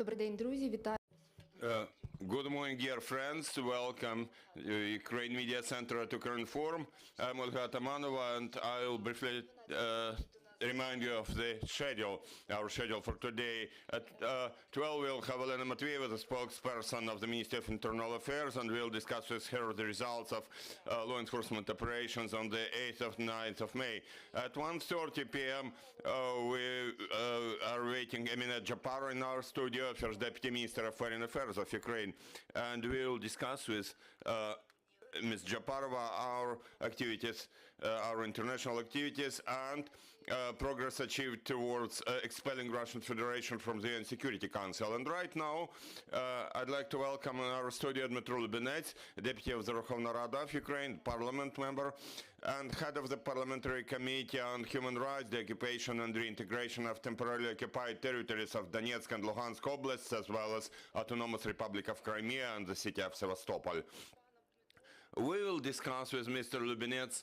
Добрий день, друзі, вітаю. Good morning, dear friends. Welcome Ukraine Media Center to Current Forum. I'm Olga Atamanova, and I'll briefly remind you of the schedule, our schedule for today. At 12, we'll have Elena Matveeva, the spokesperson of the Ministry of Internal Affairs, and we'll discuss with her the results of law enforcement operations on the 8th of 9th of May. At 1:30 p.m., we are waiting Emina Japara in our studio, First Deputy Minister of Foreign Affairs of Ukraine, and we'll discuss with Ms. Japarova our activities, our international activities, and progress achieved towards expelling Russian Federation from the UN Security Council. And right now, I'd like to welcome in our studio Dmytro Lubinets, Deputy of the Verkhovna Rada of Ukraine, Parliament member, and head of the Parliamentary Committee on Human Rights, Deoccupation and Reintegration of Temporarily Occupied Territories of Donetsk and Luhansk oblasts, as well as Autonomous Republic of Crimea and the city of Sevastopol. We will discuss with Mr. Lubinets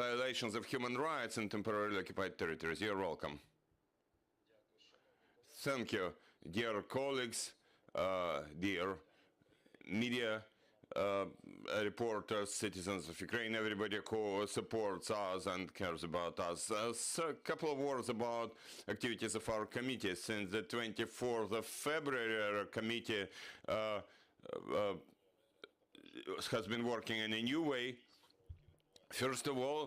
violations of human rights in temporarily occupied territories. You're welcome. Thank you, dear colleagues, dear media, reporters, citizens of Ukraine, everybody who supports us and cares about us. A couple of words about activities of our committee. Since the 24th of February, our committee has been working in a new way. First of all,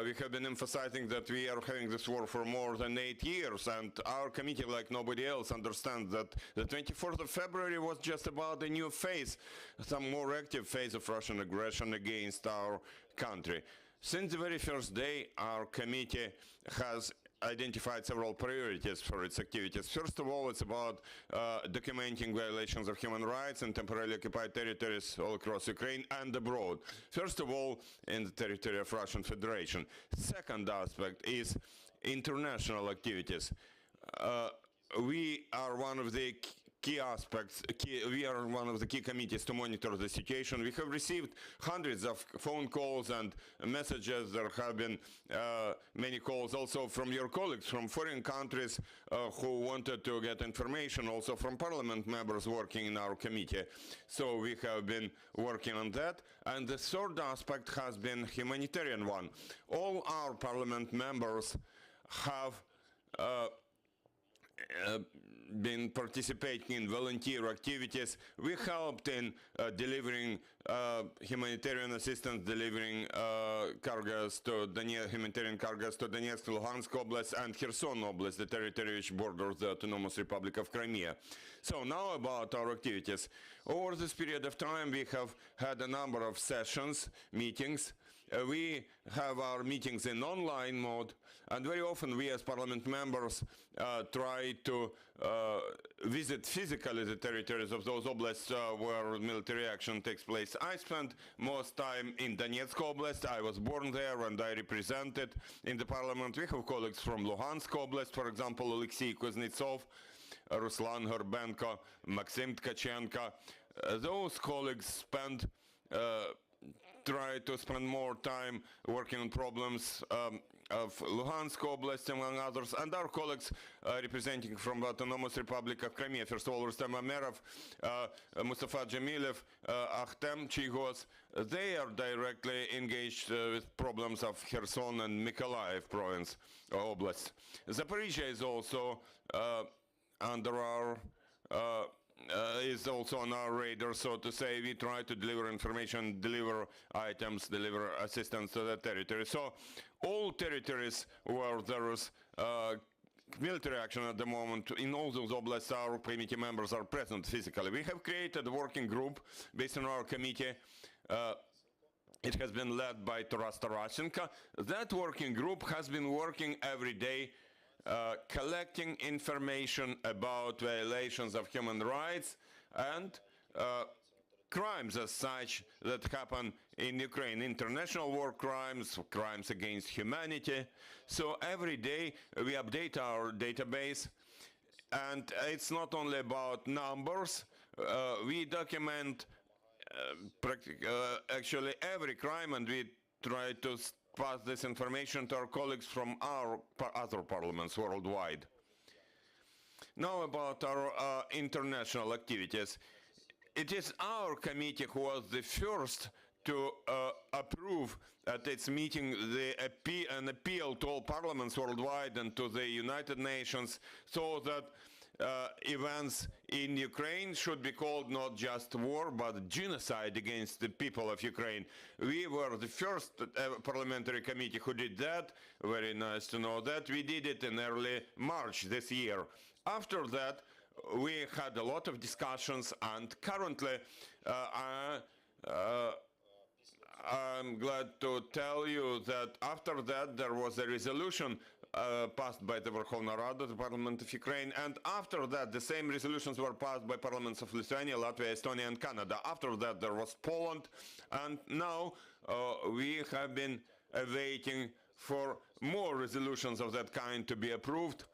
we have been emphasizing that we are having this war for more than 8 years, and our committee, like nobody else, understands that the 24th of February was just about a new phase, some more active phase of Russian aggression against our country. Since the very first day, our committee has identified several priorities for its activities. First of all, it's about documenting violations of human rights in temporarily occupied territories all across Ukraine and abroad. First of all, in the territory of Russian Federation. Second aspect is international activities. We are one of the key aspects, we are one of the key committees to monitor the situation. We have received hundreds of phone calls and messages. There have been many calls also from your colleagues from foreign countries who wanted to get information, also from parliament members working in our committee. So we have been working on that. And the third aspect has been humanitarian one. All our parliament members have been participating in volunteer activities. We helped in delivering humanitarian assistance, delivering humanitarian cargoes to Donetsk, Luhansk Oblast, and Kherson Oblast, the territory which borders the Autonomous Republic of Crimea. So now about our activities. Over this period of time, we have had a number of sessions, meetings. We have our meetings in online mode, and very often we as parliament members try to visit physically the territories of those oblasts where military action takes place. I spent most time in Donetsk Oblast. I was born there and I represented in the parliament. We have colleagues from Luhansk Oblast, for example, Alexei Kuznetsov, Ruslan Gorbenko, Maxim Tkachenko. Those colleagues try to spend more time working on problems of Luhansk Oblast, among others, and our colleagues representing from the Autonomous Republic of Crimea, first of all, Rustem Amerov, Mustafa Jamilov, Akhtem Chigos, they are directly engaged with problems of Kherson and Mykolaiv province, Oblast. Zaporizhia is also under our is also on our radar, so to say. We try to deliver information, deliver items, deliver assistance to the territory. So all territories where there is military action at the moment, in all those oblasts, our committee members are present physically. We have created a working group based on our committee. It has been led by Taras Tarasenko. That working group has been working every day collecting information about violations of human rights and crimes as such that happen in Ukraine, international war crimes, crimes against humanity. So every day we update our database, and it's not only about numbers. We document actually every crime, and we try to pass this information to our colleagues from our other parliaments worldwide. Now about our international activities. It is our committee who was the first to approve at its meeting an appeal to all parliaments worldwide and to the United Nations so that events in Ukraine should be called not just war but genocide against the people of Ukraine. We were the first parliamentary committee who did that. Very nice to know that. We did it in early March this year. After that, we had a lot of discussions, and currently I'm glad to tell you that after that there was a resolution passed by the Verkhovna Rada, the Parliament of Ukraine, and after that the same resolutions were passed by parliaments of Lithuania, Latvia, Estonia and Canada. After that there was Poland, and now we have been awaiting for more resolutions of that kind to be approved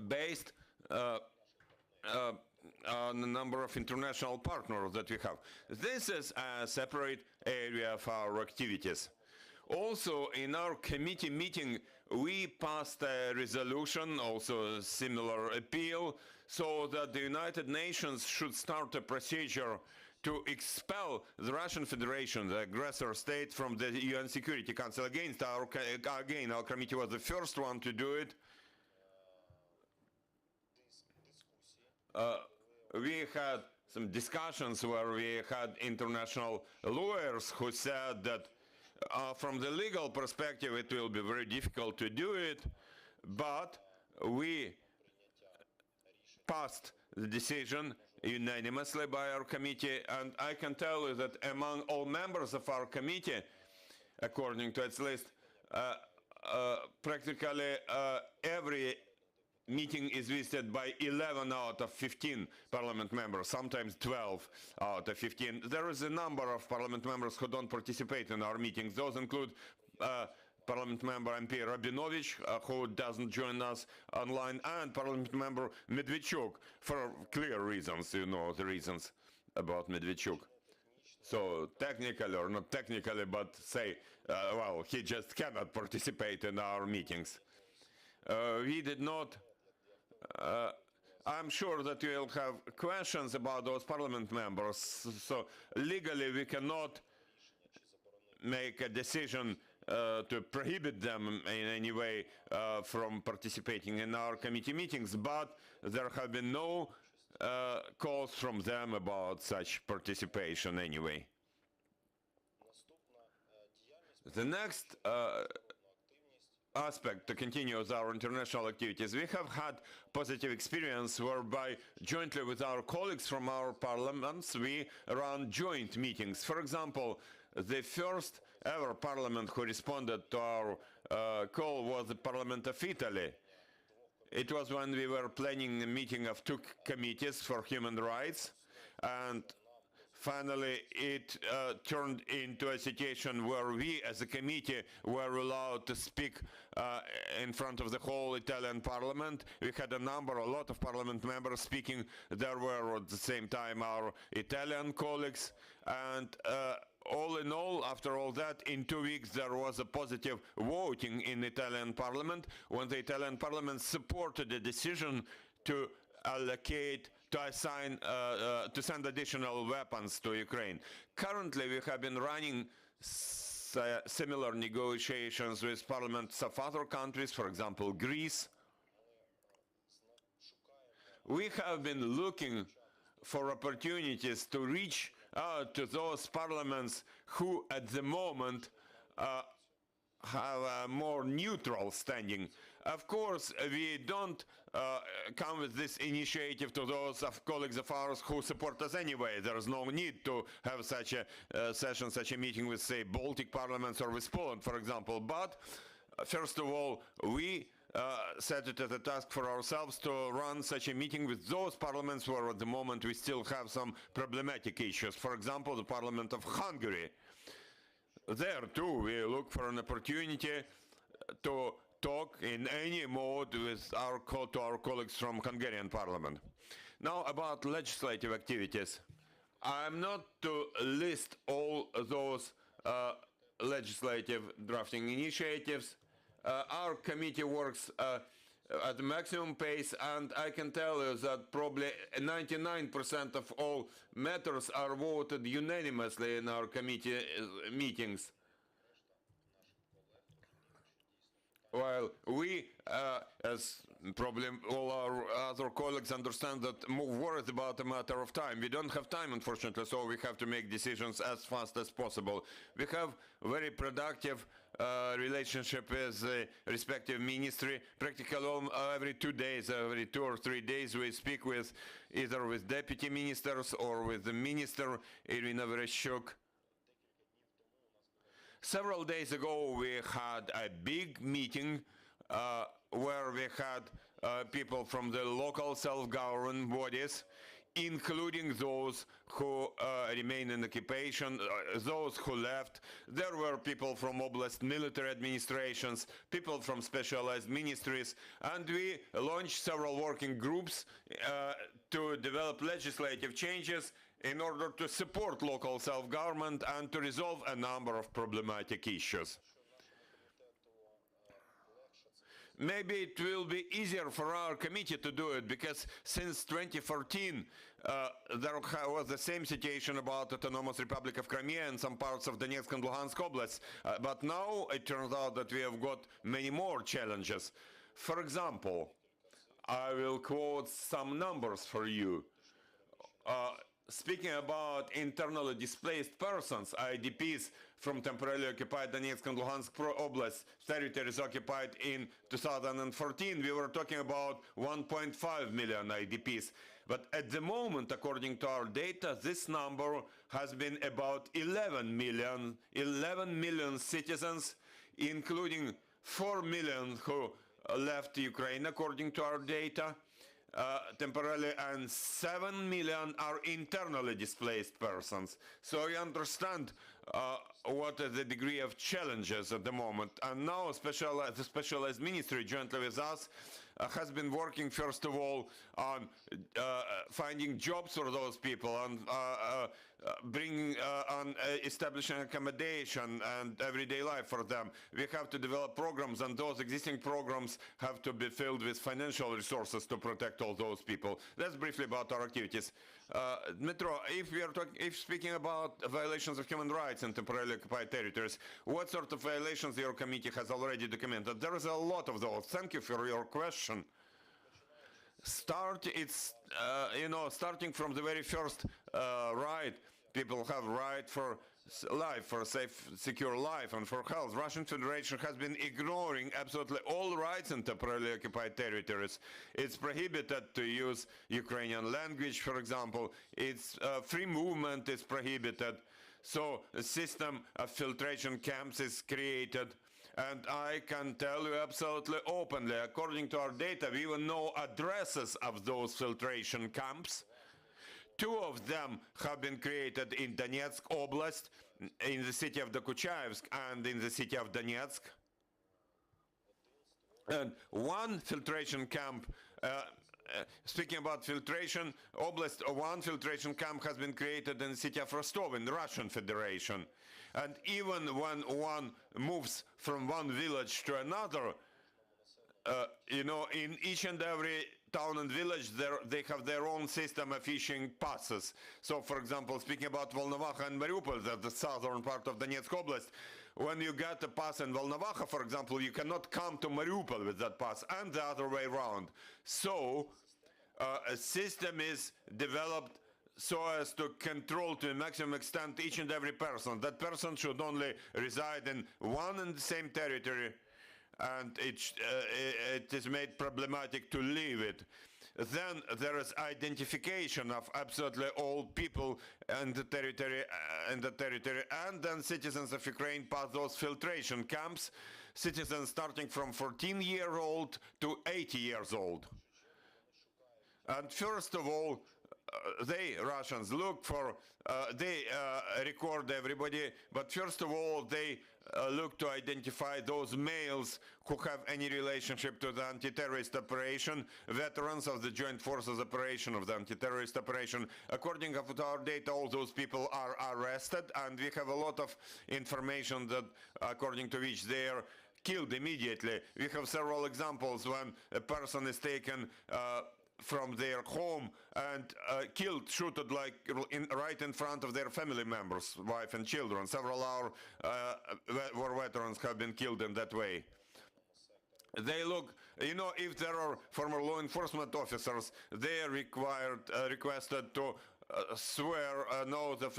based on the number of international partners that we have. This is a separate area of our activities. Also, in our committee meeting, we passed a resolution, also a similar appeal, so that the United Nations should start a procedure to expel the Russian Federation, the aggressor state, from the UN Security Council. Again, our committee was the first one to do it. We had some discussions where we had international lawyers who said that from the legal perspective it will be very difficult to do it, but we passed the decision unanimously by our committee, and I can tell you that among all members of our committee, according to its list, practically every meeting is visited by 11 out of 15 parliament members, sometimes 12 out of 15. There is a number of parliament members who don't participate in our meetings. Those include Parliament member MP Rabinovich, who doesn't join us online, and Parliament member Medvedchuk, for clear reasons. You know the reasons about Medvedchuk. So technically, or not technically, but say, well, he just cannot participate in our meetings. We did not I'm sure that you will have questions about those parliament members. So legally we cannot make a decision to prohibit them in any way from participating in our committee meetings, but there have been no calls from them about such participation anyway. The next aspect to continue with our international activities, we have had positive experience whereby jointly with our colleagues from our parliaments we run joint meetings. For example, the first ever parliament who responded to our call was the Parliament of Italy. It was when we were planning a meeting of two committees for human rights, and finally, it turned into a situation where we, as a committee, were allowed to speak in front of the whole Italian parliament. We had a lot of parliament members speaking. There were, at the same time, our Italian colleagues. And all in all, after all that, in 2 weeks, there was a positive voting in the Italian parliament when the Italian parliament supported the decision to allocate, to send additional weapons to Ukraine. Currently, we have been running similar negotiations with parliaments of other countries, for example, Greece. We have been looking for opportunities to reach out to those parliaments who, at the moment, have a more neutral standing. Of course, we don't come with this initiative to those colleagues of ours who support us anyway. There is no need to have such a session, such a meeting with, say, Baltic parliaments or with Poland, for example. But first of all, we set it as a task for ourselves to run such a meeting with those parliaments where at the moment we still have some problematic issues. For example, the Parliament of Hungary. There too, we look for an opportunity to talk in any mode with our colleagues from Hungarian Parliament. Now about legislative activities. I'm not to list all those legislative drafting initiatives. Our committee works at the maximum pace, and I can tell you that probably 99% of all matters are voted unanimously in our committee meetings. While we, as probably all our other colleagues, understand that war is about a matter of time. We don't have time, unfortunately, so we have to make decisions as fast as possible. We have very productive relationship with the respective ministry. Practically every 2 days, every 2 or 3 days, we speak with either with deputy ministers or with the minister, Irina Vereshchuk. Several days ago, we had a big meeting where we had people from the local self-government bodies, including those who remain in occupation, those who left. There were people from oblast military administrations, people from specialized ministries, and we launched several working groups to develop legislative changes in order to support local self-government and to resolve a number of problematic issues. Maybe it will be easier for our committee to do it, because since 2014 there was the same situation about Autonomous Republic of Crimea and some parts of Donetsk and Luhansk Oblast. But now it turns out that we have got many more challenges. For example, I will quote some numbers for you. Speaking about internally displaced persons, IDPs from temporarily occupied Donetsk and Luhansk Oblast territories occupied in 2014, we were talking about 1.5 million IDPs. But at the moment, according to our data, this number has been about 11 million citizens, including 4 million who left Ukraine, according to our data. Temporarily, and 7 million are internally displaced persons. So you understand what is the degree of challenges at the moment. And now the specialized ministry, jointly with us, has been working, first of all, on finding jobs for those people, and establishing accommodation and everyday life for them. We have to develop programs, and those existing programs have to be filled with financial resources to protect all those people. That's briefly about our activities. Dmytro, if speaking about violations of human rights in temporarily occupied territories, what sort of violations your committee has already documented? There is a lot of those. Thank you for your question. Starting from the very first right, people have right for life, for a safe, secure life, and for health. Russian Federation has been ignoring absolutely all rights in temporarily occupied territories. It's prohibited to use Ukrainian language, for example. It's free movement is prohibited. So a system of filtration camps is created. And I can tell you absolutely openly, according to our data, we even know addresses of those filtration camps. 2 of them have been created in Donetsk Oblast, in the city of Deoccupation and in the city of Donetsk. And one filtration camp, speaking about filtration, Oblast, one filtration camp has been created in the city of Rostov in the Russian Federation. And even when one moves from one village to another, in each and every town and village, they have their own system of issuing passes. So, for example, speaking about Volnovakha and Mariupol, that's the southern part of Donetsk Oblast, when you get a pass in Volnovakha, for example, you cannot come to Mariupol with that pass, and the other way around. So, a system is developed so as to control to a maximum extent each and every person. That person should only reside in one and the same territory, and it is made problematic to leave it. Then there is identification of absolutely all people in the territory, and then citizens of Ukraine pass those filtration camps, citizens starting from 14-year-old to 80 years old. And first of all, Russians look for, they record everybody, but first of all, they look to identify those males who have any relationship to the anti-terrorist operation, veterans of the joint forces operation of the anti-terrorist operation. According to our data, all those people are arrested, and we have a lot of information that, according to which they are killed immediately. We have several examples when a person is taken from their home and killed, shooted like right in front of their family members, wife and children. Several our war veterans have been killed in that way. They look, if there are former law enforcement officers, they are requested to swear an oath of,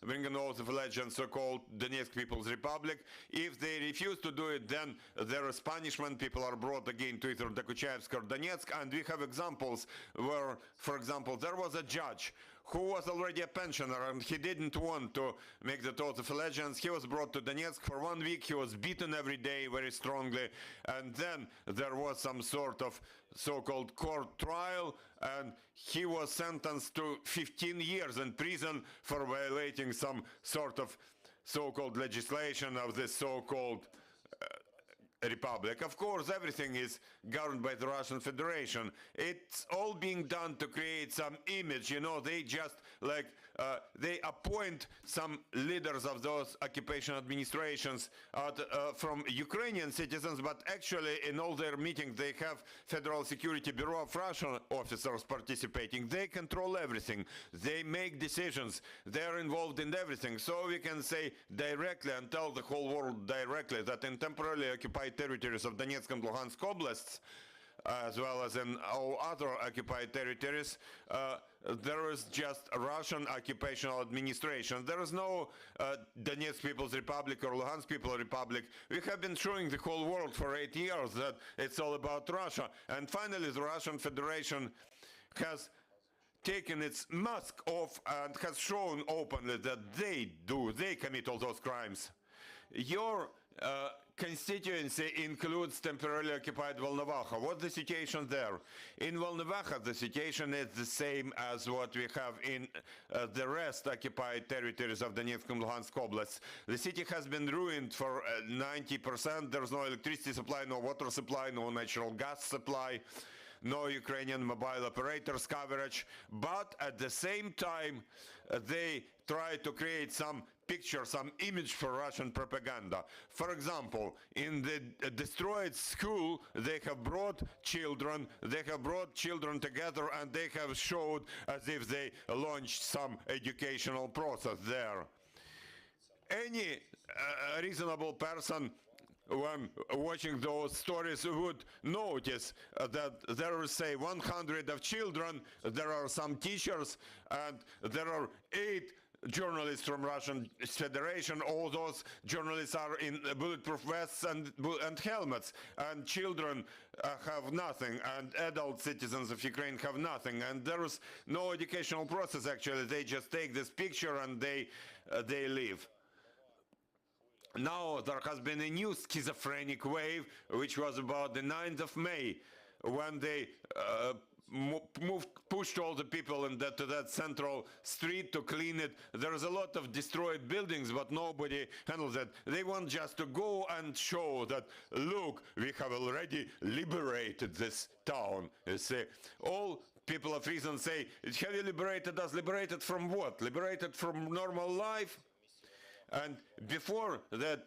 bring an oath of allegiance, so-called Donetsk People's Republic. If they refuse to do it, then there is punishment. People are brought again to either Deoccupation or Donetsk, and we have examples where, for example, there was a judge who was already a pensioner and he didn't want to make the oath of allegiance. He was brought to Donetsk for 1 week. He was beaten every day very strongly, and then there was some sort of so-called court trial, and he was sentenced to 15 years in prison for violating some sort of so-called legislation of this so-called republic. Of course, everything is governed by the Russian Federation. It's all being done to create some image, they just they appoint some leaders of those occupation administrations from Ukrainian citizens, but actually in all their meetings they have Federal Security Bureau of Russian officers participating. They control everything. They make decisions. They're involved in everything. So we can say directly and tell the whole world directly that in temporarily occupied territories of Donetsk and Luhansk oblasts, as well as in all other occupied territories, there is just a Russian occupational administration. There is no Donetsk People's Republic or Luhansk People's Republic. We have been showing the whole world for 8 years that it's all about Russia. And finally, the Russian Federation has taken its mask off and has shown openly that they commit all those crimes. Your constituency includes temporarily occupied Volnovakha. What's the situation there? In Volnovakha, the situation is the same as what we have in the rest occupied territories of Donetsk and Luhansk oblasts. The city has been ruined for 90%. There's no electricity supply, no water supply, no natural gas supply, no Ukrainian mobile operators coverage. But at the same time, they try to create some picture, some image for Russian propaganda. For example, in the destroyed school, they have brought children together and they have showed as if they launched some educational process there. Any reasonable person when watching those stories would notice that there is, say, 100 of children, there are some teachers, and there are 8 journalists from Russian Federation. All those journalists are in bulletproof vests and helmets, and children have nothing, and adult citizens of Ukraine have nothing, and there is no educational process actually. They just take this picture and they leave. Now there has been a new schizophrenic wave, which was about the 9th of May, when they pushed all the people to that central street to clean it. There is a lot of destroyed buildings, but nobody handles it. They want just to go and show that, look, we have already liberated this town. You see, all people of reason say, have you liberated us? Liberated from what? Liberated from normal life? And before that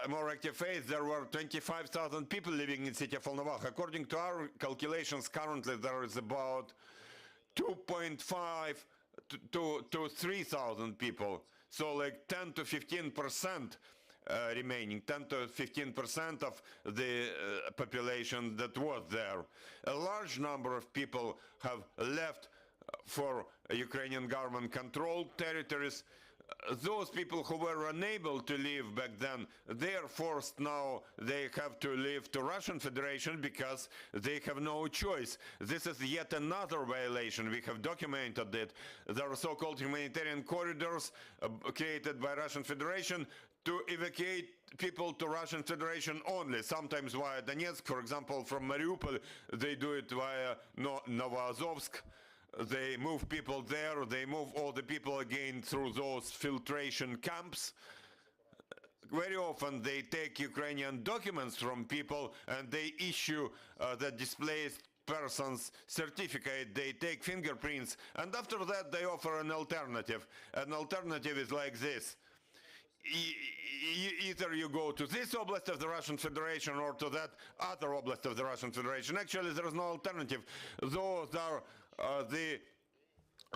more active phase, there were 25,000 people living in the city of Volnovakha. According to our calculations, currently there is about 2.5 to 3,000 people. So like 10 to 15% remaining, 10 to 15% of the population that was there. A large number of people have left for Ukrainian government-controlled territories. Those people who were unable to leave back then, they are forced now, they have to leave to Russian Federation because they have no choice. This is yet another violation. We have documented it. There are so-called humanitarian corridors created by Russian Federation to evacuate people to Russian Federation only, sometimes via Donetsk. For example, from Mariupol, they do it via Novoazovsk. They move people there, they move all the people again through those filtration camps. Very often they take Ukrainian documents from people and they issue the displaced person's certificate, they take fingerprints, and after that they offer an alternative. An alternative is like this. either you go to this oblast of the Russian Federation or to that other oblast of the Russian Federation. Actually, there is no alternative. Those are the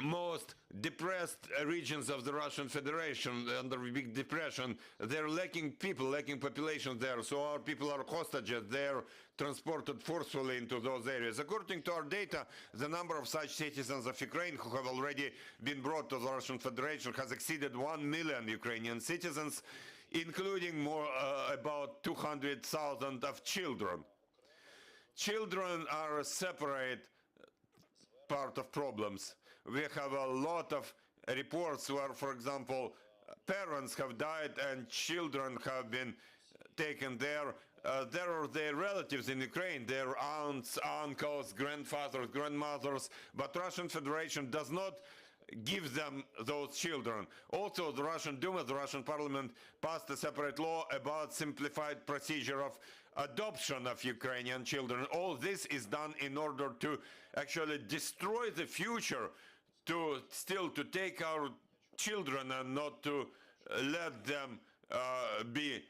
most depressed regions of the Russian Federation under big depression. They're lacking people, lacking population there, so our people are hostages. They're transported forcefully into those areas. According to our data, the number of such citizens of Ukraine who have already been brought to the Russian Federation has exceeded 1 million Ukrainian citizens, including about 200,000 of children. Children are a separate part of problems. We have a lot of reports where, for example, parents have died and children have been taken there. There are their relatives in Ukraine, their aunts, uncles, grandfathers, grandmothers, but Russian Federation does not give them those children. Also, the Russian Duma, the Russian parliament, passed a separate law about simplified procedure of adoption of Ukrainian children. All this is done in order to actually destroy the future, to take our children and not to let them be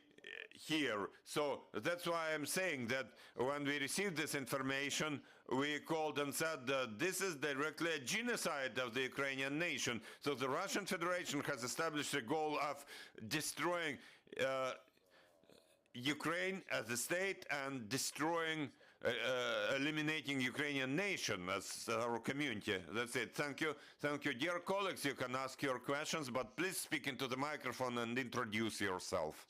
here. So that's why I'm saying that when we received this information, we called and said that this is directly a genocide of the Ukrainian nation. So the Russian Federation has established a goal of destroying Ukraine as a state and destroying, eliminating Ukrainian nation as our community. That's it. Thank you. Thank you. Dear colleagues, you can ask your questions, but please speak into the microphone and introduce yourself.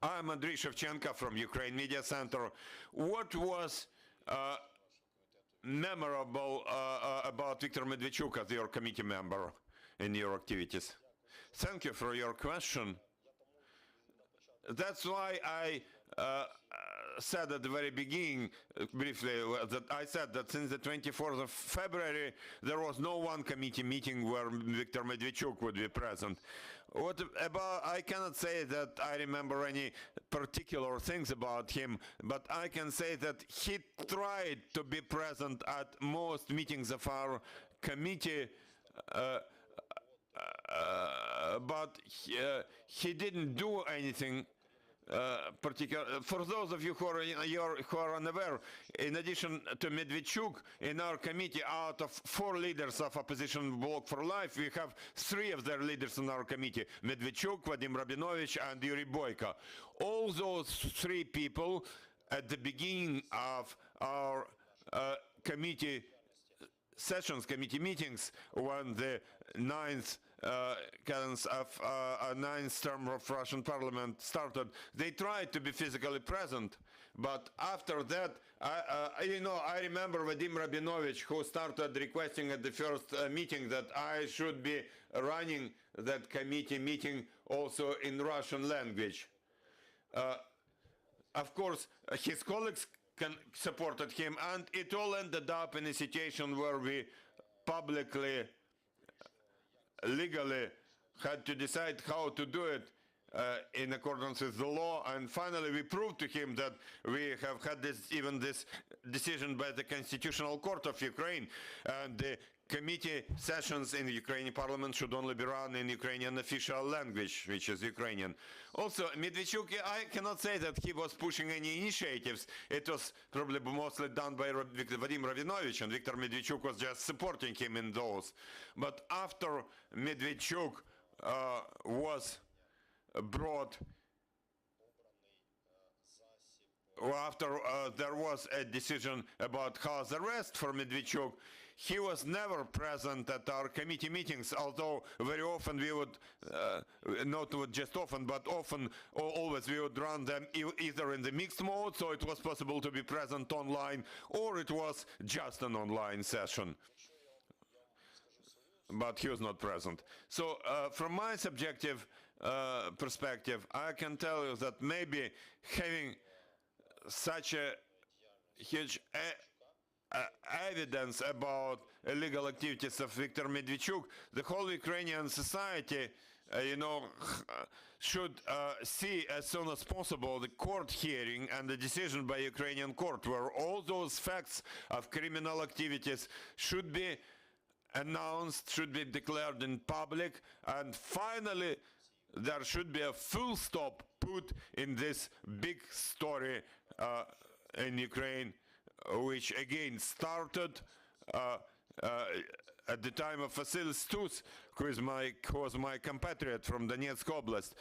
I'm Andriy Shevchenko from Ukraine Media Center. What was memorable about Viktor Medvedchuk as your committee member in your activities? Thank you for your question. That's why I said at the very beginning, briefly, that I said that since the 24th of February, there was no one committee meeting where Viktor Medvedchuk would be present. What about, I cannot say that I remember any particular things about him, but I can say that he tried to be present at most meetings of our committee, but he didn't do anything particular. For those of you who are unaware, in addition to Medvedchuk, in our committee, out of 4 leaders of opposition Bloc for Life, we have 3 of their leaders in our committee: Medvedchuk, Vadim Rabinovich, and Yuri Boyko. All those 3 people, at the beginning of our committee sessions, committee meetings, when the 9th cadence of 9th term of Russian Parliament started, they tried to be physically present. But after that, I remember Vadim Rabinovich, who started requesting at the first meeting that I should be running that committee meeting also in Russian language. Of course, his colleagues supported him, and it all ended up in a situation where we publicly, legally had to decide how to do it in accordance with the law, and finally we proved to him that we have had this decision by the Constitutional Court of Ukraine, and the committee sessions in the Ukrainian parliament should only be run in Ukrainian official language, which is Ukrainian. Also, Medvedchuk, I cannot say that he was pushing any initiatives. It was probably mostly done by Vadim Rabinovich, and Viktor Medvedchuk was just supporting him in those. But after Medvedchuk was brought, after there was a decision about house arrest for Medvedchuk, he was never present at our committee meetings, although very often we would, not just often, but often, always we would run them either in the mixed mode, so it was possible to be present online, or it was just an online session. But he was not present. So from my subjective perspective, I can tell you that maybe having such a huge evidence about illegal activities of Viktor Medvedchuk, the whole Ukrainian society, should see as soon as possible the court hearing and the decision by Ukrainian court, where all those facts of criminal activities should be announced, should be declared in public, and finally there should be a full stop put in this big story in Ukraine, which again started at the time of Vasil Stus, who was my compatriot from Donetsk Oblast.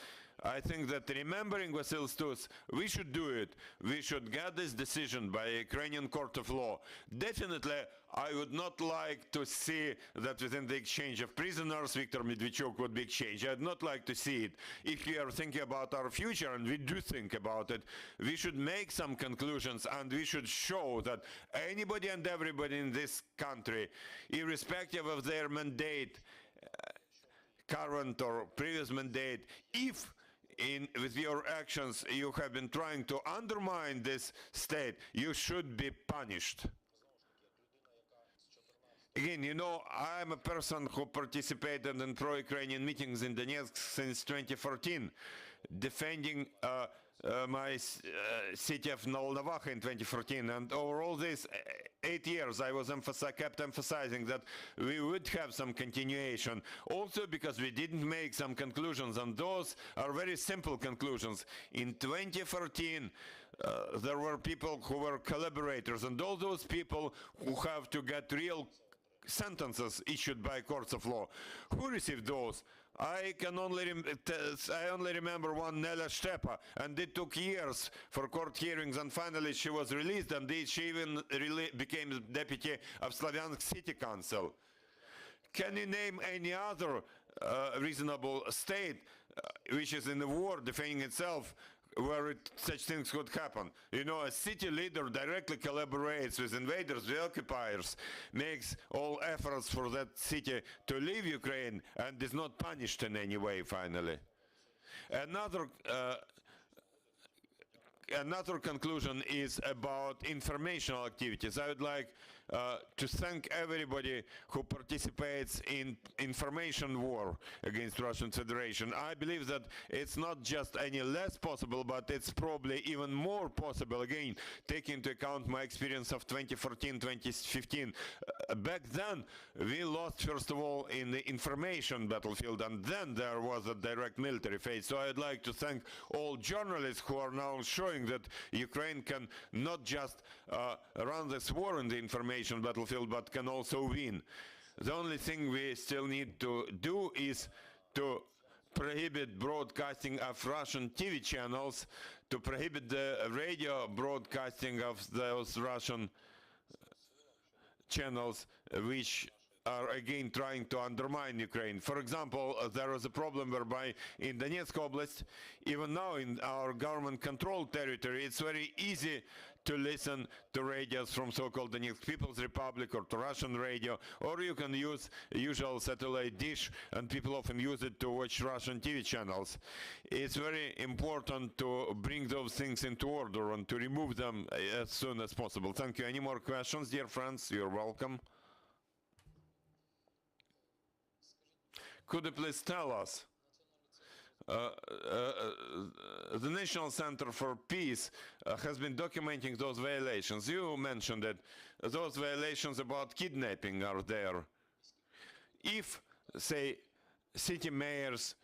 I think that remembering Vasil Stus, we should do it. We should get this decision by a Ukrainian court of law. Definitely, I would not like to see that within the exchange of prisoners, Viktor Medvedchuk would be exchanged. I'd not like to see it. If we are thinking about our future, and we do think about it, we should make some conclusions, and we should show that anybody and everybody in this country, irrespective of their mandate, current or previous mandate, if with your actions you have been trying to undermine this state, you should be punished. Again, you know, I'm a person who participated in pro-Ukrainian meetings in Donetsk since 2014, defending my city of Volnovakha in 2014, and over all these 8 years I was kept emphasizing that we would have some continuation, also because we didn't make some conclusions, and those are very simple conclusions. In 2014 there were people who were collaborators, and all those people who have to get real sentences issued by courts of law. Who received those? I only remember one, Nela Stepa, and it took years for court hearings, and finally she was released, and she even became deputy of Slavyansk City Council. Can you name any other reasonable state which is in the war defending itself, where such things could happen? You know, a city leader directly collaborates with invaders, the occupiers, makes all efforts for that city to leave Ukraine, and is not punished in any way, finally. Another conclusion is about informational activities. I would like to thank everybody who participates in information war against Russian Federation. I believe that it's not just any less possible, but it's probably even more possible, again, taking into account my experience of 2014, 2015. Back then, we lost, first of all, in the information battlefield, and then there was a direct military phase. So I'd like to thank all journalists who are now showing that Ukraine can not just run this war in the information battlefield, but can also win. The only thing we still need to do is to prohibit broadcasting of Russian TV channels, to prohibit the radio broadcasting of those Russian channels which are again trying to undermine Ukraine. For example, there was a problem whereby in Donetsk Oblast, even now in our government-controlled territory, it's very easy to listen to radios from so-called Donetsk People's Republic or to Russian radio, or you can use a usual satellite dish, and people often use it to watch Russian TV channels. It's very important to bring those things into order and to remove them as soon as possible. Thank you. Any more questions, dear friends? You're welcome. Could you please tell us, the National Center for Peace has been documenting those violations. You mentioned that those violations about kidnapping are there. If, say, city mayors,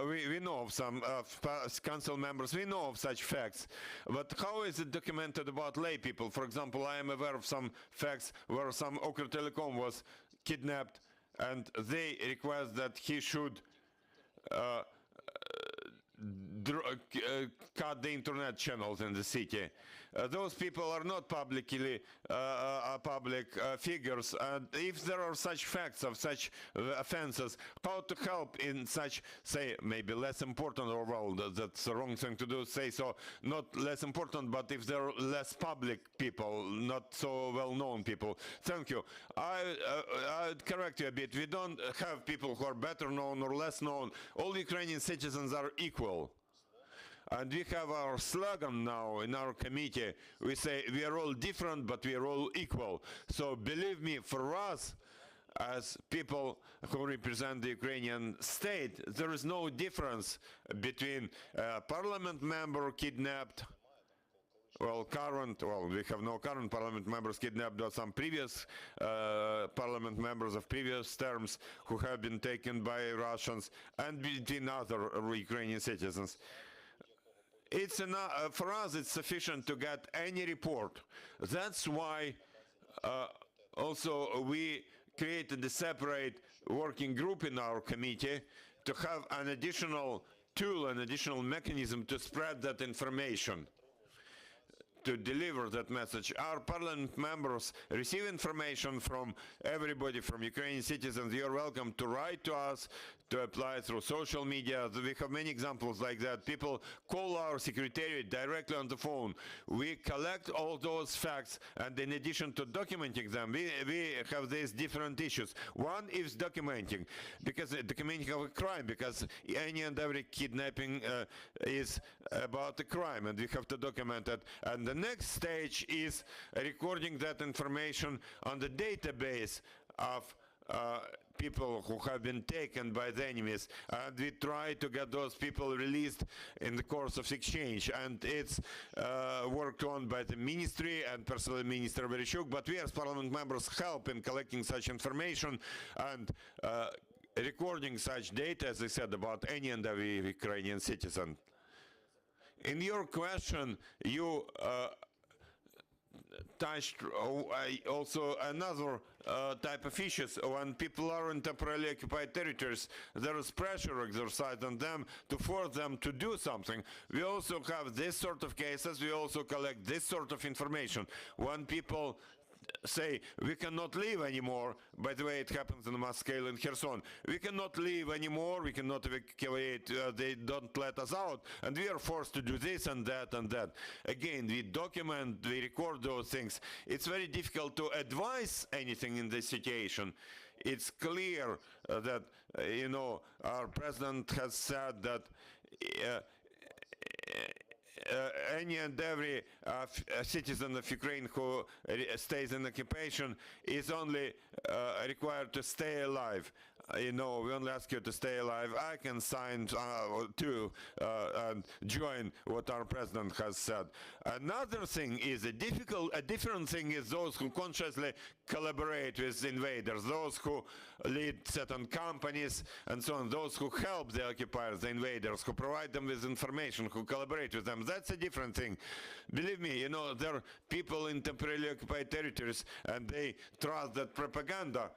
we know of some council members, we know of such facts, but how is it documented about lay people? For example, I am aware of some facts where some Ukr-Telecom was kidnapped, and they request that he should cut the internet channels in the city. Those people are not publicly public figures, and if there are such facts of such offenses, how to help in such, say, maybe less important, or well, that's the wrong thing to do, say so, not less important, but if there are less public people, not so well-known people. Thank you. I'd correct you a bit. We don't have people who are better known or less known. All Ukrainian citizens are equal. And we have our slogan now in our committee. We say we are all different, but we are all equal. So believe me, for us, as people who represent the Ukrainian state, there is no difference between a parliament member kidnapped well, we have no current parliament members kidnapped, but some previous parliament members of previous terms who have been taken by Russians, and between other Ukrainian citizens. It's enough, for us it's sufficient to get any report. That's why also we created a separate working group in our committee to have an additional tool, an additional mechanism to spread that information, to deliver that message. Our parliament members receive information from everybody, from Ukrainian citizens. You are welcome to write to us, to apply through social media. We have many examples like that. People call our secretariat directly on the phone. We collect all those facts, and in addition to documenting them, we have these different issues. One is documenting, because documenting of a crime, because any and every kidnapping is about a crime, and we have to document it. And the next stage is recording that information on the database of people who have been taken by the enemies, and we try to get those people released in the course of exchange. And it's worked on by the ministry and personally Minister Vereshchuk, but we as parliament members help in collecting such information and recording such data, as I said, about any and every Ukrainian citizen. In your question, you touched also another type of issues. When people are in temporarily occupied territories, there is pressure exercised on them to force them to do something. We also have this sort of cases. We also collect this sort of information. When people say, we cannot leave anymore, by the way, it happens on a mass scale in Kherson, we cannot leave anymore, we cannot evacuate, they don't let us out, and we are forced to do this and that and that. Again, we document, we record those things. It's very difficult to advise anything in this situation. It's clear that, you know, our president has said that any and every citizen of Ukraine who stays in occupation is only required to stay alive. You know, we only ask you to stay alive. I can sign to and join what our president has said. Another thing is a different thing is those who consciously collaborate with invaders, those who lead certain companies and so on, those who help the occupiers, the invaders, who provide them with information, who collaborate with them. That's a different thing. Believe me, you know, there are people in temporarily occupied territories and they trust that propaganda.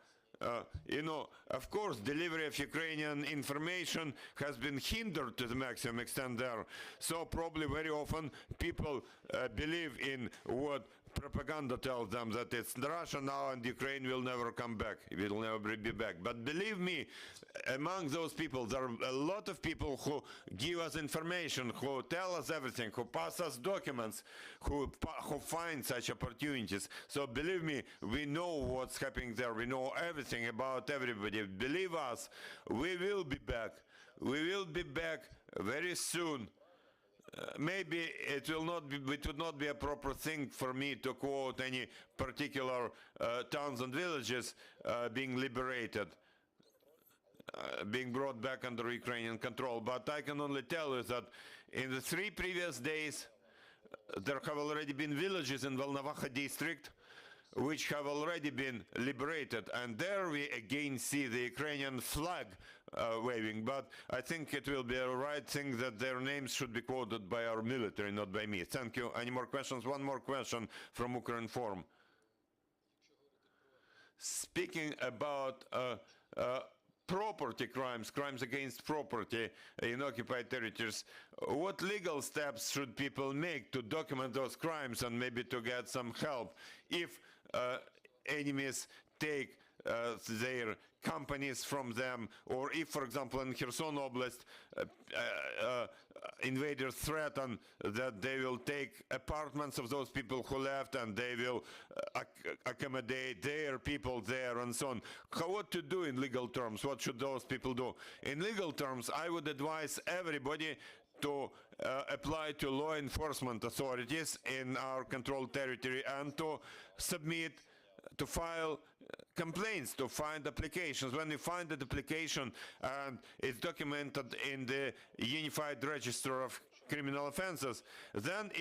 You know, of course, delivery of Ukrainian information has been hindered to the maximum extent there. So probably very often people believe in what propaganda tells them, that it's Russia now and Ukraine will never come back. It will never be back. But believe me, among those people, there are a lot of people who give us information, who tell us everything, who pass us documents, who find such opportunities. So believe me, we know what's happening there. We know everything about everybody. Believe us, we will be back. We will be back very soon. Maybe it would not be a proper thing for me to quote any particular towns and villages being liberated, being brought back under Ukrainian control. But I can only tell you that in the 3 previous days, there have already been villages in Volnovakha district which have already been liberated, and there we again see the Ukrainian flag waving. But I think it will be a right thing that their names should be quoted by our military, not by me. Thank you. Any more questions? One more question from Ukraine Forum. Speaking about property crimes, crimes against property in occupied territories, what legal steps should people make to document those crimes and maybe to get some help if enemies take their companies from them, or if, for example, in Kherson Oblast, invaders threaten that they will take apartments of those people who left and they will accommodate their people there and so on. What to do in legal terms? What should those people do? In legal terms, I would advise everybody to apply to law enforcement authorities in our controlled territory and to submit, to file complaints, to find applications. When you find the application and it's documented in the Unified Register of criminal offenses, then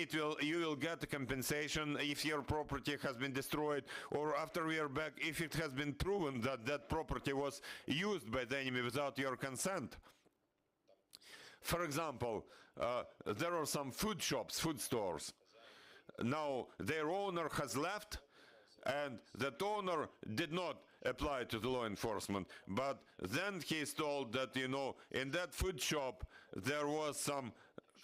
you will get a compensation if your property has been destroyed, or after we are back, if it has been proven that that property was used by the enemy without your consent. For example, there are some food shops, food stores. Now their owner has left, and that owner did not apply to the law enforcement, but then he is told that, you know, in that food shop there was some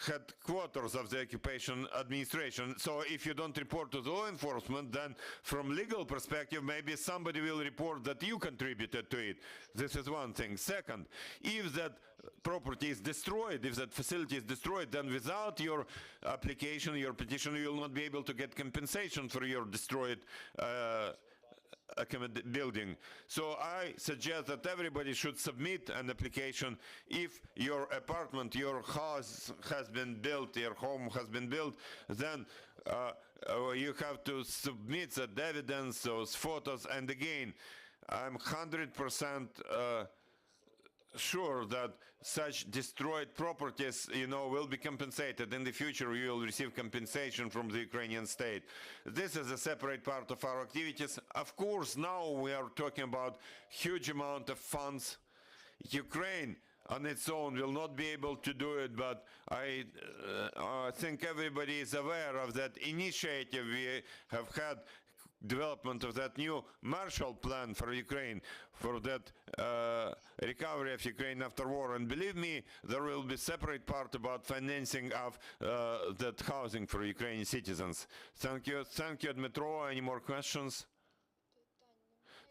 headquarters of the occupation administration. So if you don't report to the law enforcement, then from legal perspective, maybe somebody will report that you contributed to it. This is one thing. Second, if that property is destroyed, if that facility is destroyed, then without your application, your petition, you will not be able to get compensation for your destroyed building. So I suggest that everybody should submit an application if your apartment, your house has been built, your home has been built, then you have to submit that evidence, those photos, and again, I'm 100% sure that such destroyed properties, you know, will be compensated. In the future, you will receive compensation from the Ukrainian state. This is a separate part of our activities. Of course, now we are talking about huge amount of funds. Ukraine on its own will not be able to do it, but I think everybody is aware of that initiative we have had, development of that new Marshall Plan for Ukraine, for that recovery of Ukraine after war. And believe me, there will be separate part about financing of that housing for Ukrainian citizens. Thank you, Dmytro. Any more questions?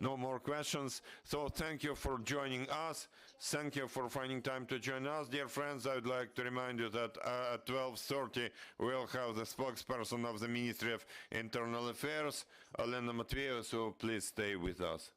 No more questions. So thank you for joining us. Thank you for finding time to join us. Dear friends, I would like to remind you that at 12:30 we'll have the spokesperson of the Ministry of Internal Affairs, Elena Matveeva, so please stay with us.